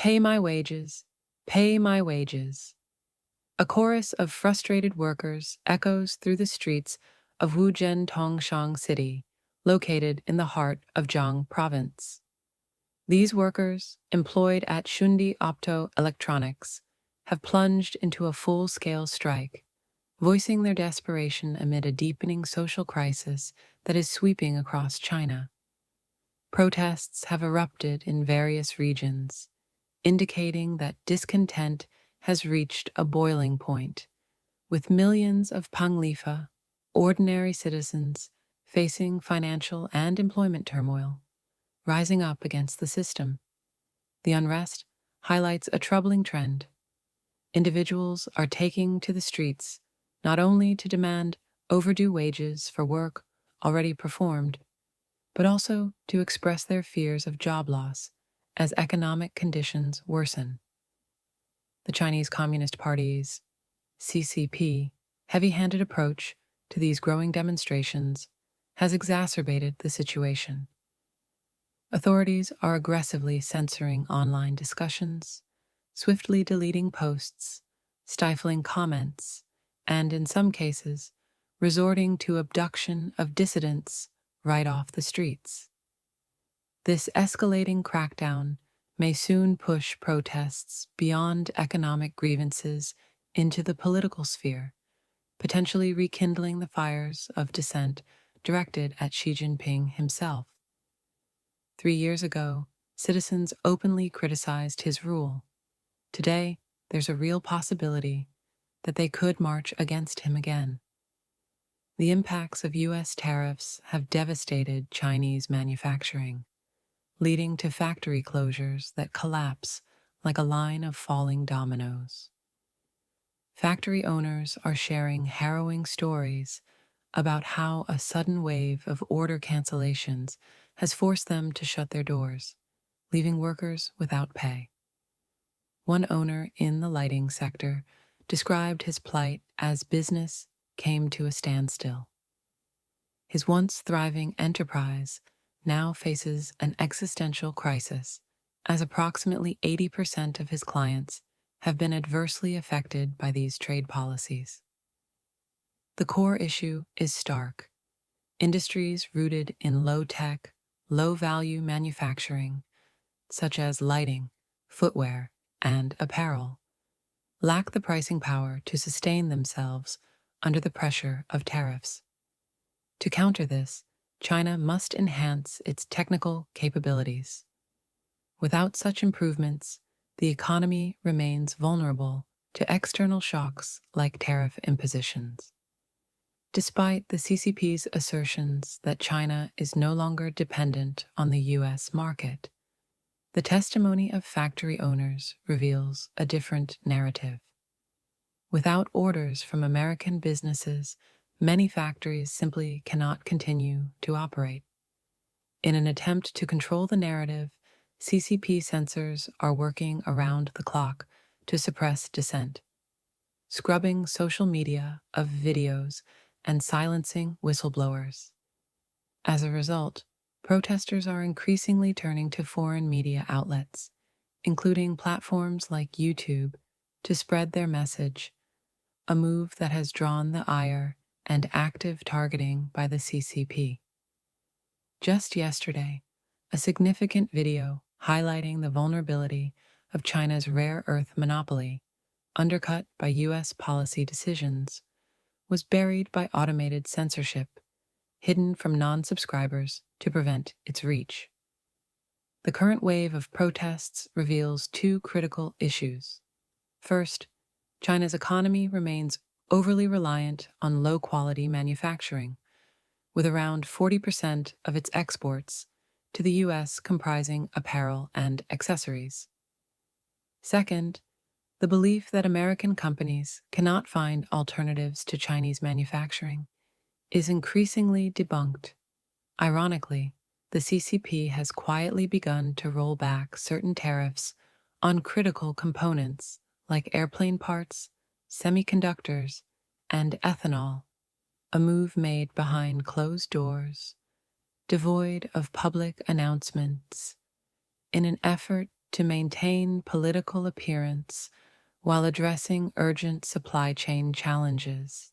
Pay my wages, pay my wages. A chorus of frustrated workers echoes through the streets of Wuzhen Tongshan City, located in the heart of Jiang Province. These workers, employed at Shundi Opto Electronics, have plunged into a full-scale strike, voicing their desperation amid a deepening social crisis that is sweeping across China. Protests have erupted in various regions, indicating that discontent has reached a boiling point, with millions of Panglifa, ordinary citizens, facing financial and employment turmoil, rising up against the system. The unrest highlights a troubling trend. Individuals are taking to the streets not only to demand overdue wages for work already performed, but also to express their fears of job loss as economic conditions worsen. The Chinese Communist Party's CCP heavy-handed approach to these growing demonstrations has exacerbated the situation. Authorities are aggressively censoring online discussions, swiftly deleting posts, stifling comments, and in some cases, resorting to abduction of dissidents right off the streets. This escalating crackdown may soon push protests beyond economic grievances into the political sphere, potentially rekindling the fires of dissent directed at Xi Jinping himself. 3 years ago, citizens openly criticized his rule. Today, there's a real possibility that they could march against him again. The impacts of U.S. tariffs have devastated Chinese manufacturing, leading to factory closures that collapse like a line of falling dominoes. Factory owners are sharing harrowing stories about how a sudden wave of order cancellations has forced them to shut their doors, leaving workers without pay. One owner in the lighting sector described his plight as business came to a standstill. His once thriving enterprise now faces an existential crisis, as approximately 80% of his clients have been adversely affected by these trade policies. The core issue is stark. Industries rooted in low-tech, low-value manufacturing, such as lighting, footwear, and apparel, lack the pricing power to sustain themselves under the pressure of tariffs. To counter this, China must enhance its technical capabilities. Without such improvements, the economy remains vulnerable to external shocks like tariff impositions. Despite the CCP's assertions that China is no longer dependent on the U.S. market, the testimony of factory owners reveals a different narrative. Without orders from American businesses, many factories simply cannot continue to operate. In an attempt to control the narrative, CCP censors are working around the clock to suppress dissent, scrubbing social media of videos and silencing whistleblowers. As a result, protesters are increasingly turning to foreign media outlets, including platforms like YouTube, to spread their message, a move that has drawn the ire and active targeting by the CCP. Just yesterday, a significant video highlighting the vulnerability of China's rare earth monopoly, undercut by U.S. policy decisions, was buried by automated censorship, hidden from non-subscribers to prevent its reach. The current wave of protests reveals two critical issues. First, China's economy remains overly reliant on low-quality manufacturing, with around 40% of its exports to the U.S. comprising apparel and accessories. Second, the belief that American companies cannot find alternatives to Chinese manufacturing is increasingly debunked. Ironically, the CCP has quietly begun to roll back certain tariffs on critical components like airplane parts, semiconductors, and ethanol, a move made behind closed doors, devoid of public announcements, in an effort to maintain political appearance while addressing urgent supply chain challenges.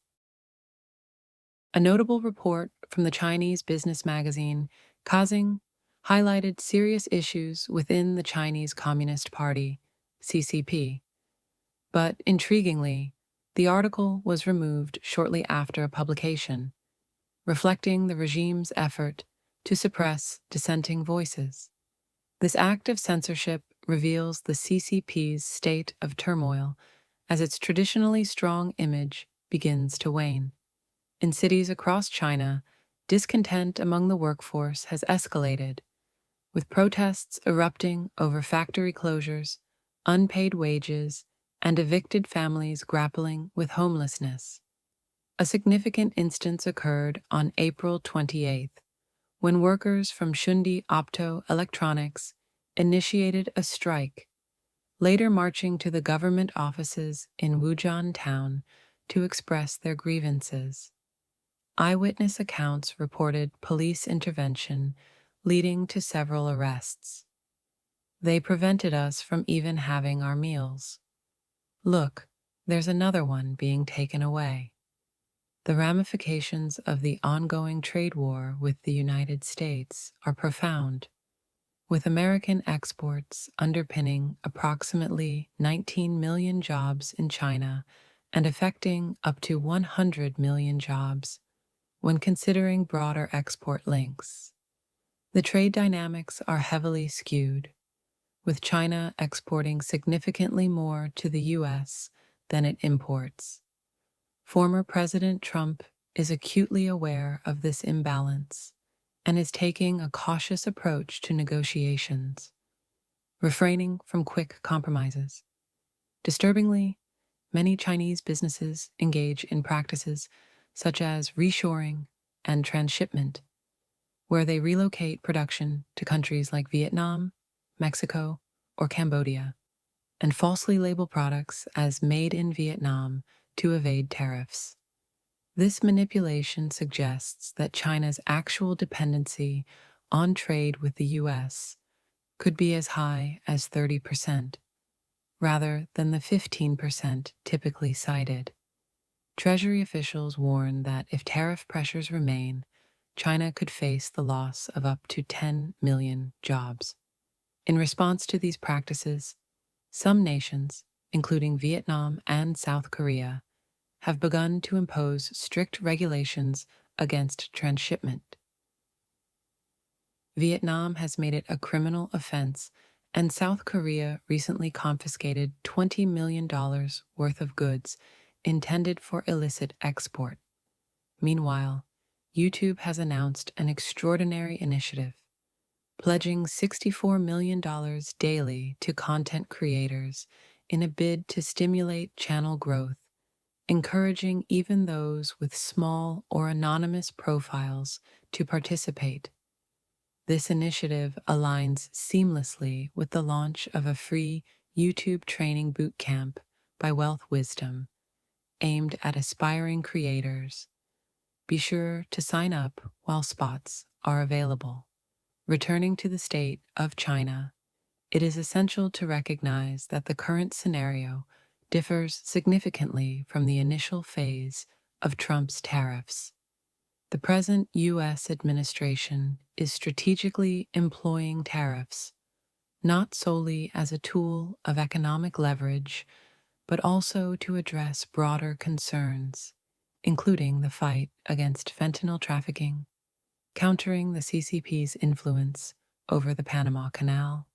A notable report from the Chinese business magazine Kazing highlighted serious issues within the Chinese Communist Party, CCP. But intriguingly, the article was removed shortly after publication, reflecting the regime's effort to suppress dissenting voices. This act of censorship reveals the CCP's state of turmoil as its traditionally strong image begins to wane. In cities across China, discontent among the workforce has escalated, with protests erupting over factory closures, unpaid wages, and evicted families grappling with homelessness. A significant instance occurred on April 28th, when workers from Shundi Opto Electronics initiated a strike, later marching to the government offices in Wujian town to express their grievances. Eyewitness accounts reported police intervention, leading to several arrests. They prevented us from even having our meals. Look, there's another one being taken away. The ramifications of the ongoing trade war with the United States are profound, with American exports underpinning approximately 19 million jobs in China and affecting up to 100 million jobs when considering broader export links. The trade dynamics are heavily skewed, with China exporting significantly more to the U.S. than it imports. Former President Trump is acutely aware of this imbalance and is taking a cautious approach to negotiations, refraining from quick compromises. Disturbingly, many Chinese businesses engage in practices such as reshoring and transshipment, where they relocate production to countries like Vietnam, Mexico, or Cambodia, and falsely label products as made in Vietnam to evade tariffs. This manipulation suggests that China's actual dependency on trade with the U.S. could be as high as 30%, rather than the 15% typically cited. Treasury officials warn that if tariff pressures remain, China could face the loss of up to 10 million jobs. In response to these practices, some nations, including Vietnam and South Korea, have begun to impose strict regulations against transshipment. Vietnam has made it a criminal offense, and South Korea recently confiscated $20 million worth of goods intended for illicit export. Meanwhile, YouTube has announced an extraordinary initiative, pledging $64 million daily to content creators in a bid to stimulate channel growth, encouraging even those with small or anonymous profiles to participate. This initiative aligns seamlessly with the launch of a free YouTube training bootcamp by Wealth Wisdom, aimed at aspiring creators. Be sure to sign up while spots are available. Returning to the state of China, it is essential to recognize that the current scenario differs significantly from the initial phase of Trump's tariffs. The present U.S. administration is strategically employing tariffs, not solely as a tool of economic leverage, but also to address broader concerns, including the fight against fentanyl trafficking, countering the CCP's influence over the Panama Canal,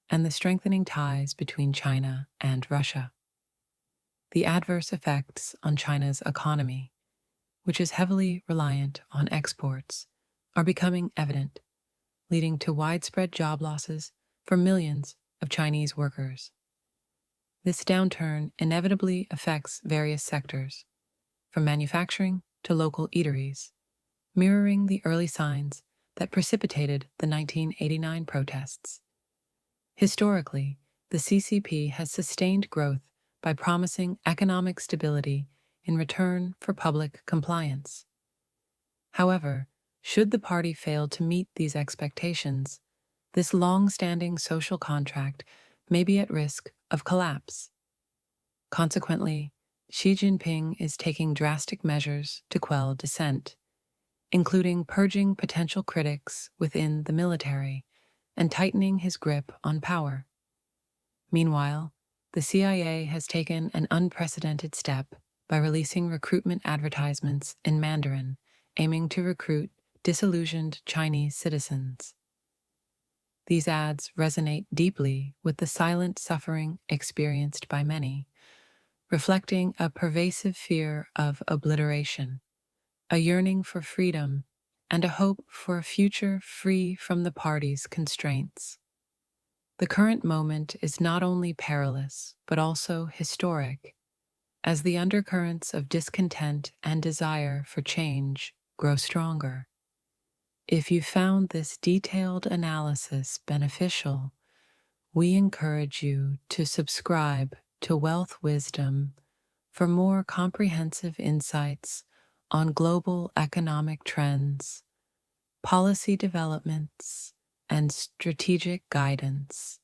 and the strengthening ties between China and Russia. The adverse effects on China's economy, which is heavily reliant on exports, are becoming evident, leading to widespread job losses for millions of Chinese workers. This downturn inevitably affects various sectors, from manufacturing to local eateries, mirroring the early signs that precipitated the 1989 protests. Historically, the CCP has sustained growth by promising economic stability in return for public compliance. However, should the party fail to meet these expectations, this long-standing social contract may be at risk of collapse. Consequently, Xi Jinping is taking drastic measures to quell dissent, including purging potential critics within the military and tightening his grip on power. Meanwhile, the CIA has taken an unprecedented step by releasing recruitment advertisements in Mandarin, aiming to recruit disillusioned Chinese citizens. These ads resonate deeply with the silent suffering experienced by many, reflecting a pervasive fear of obliteration, a yearning for freedom, and a hope for a future free from the party's constraints. The current moment is not only perilous, but also historic, as the undercurrents of discontent and desire for change grow stronger. If you found this detailed analysis beneficial, we encourage you to subscribe to Wealth Wisdom for more comprehensive insights on global economic trends, policy developments, and strategic guidance.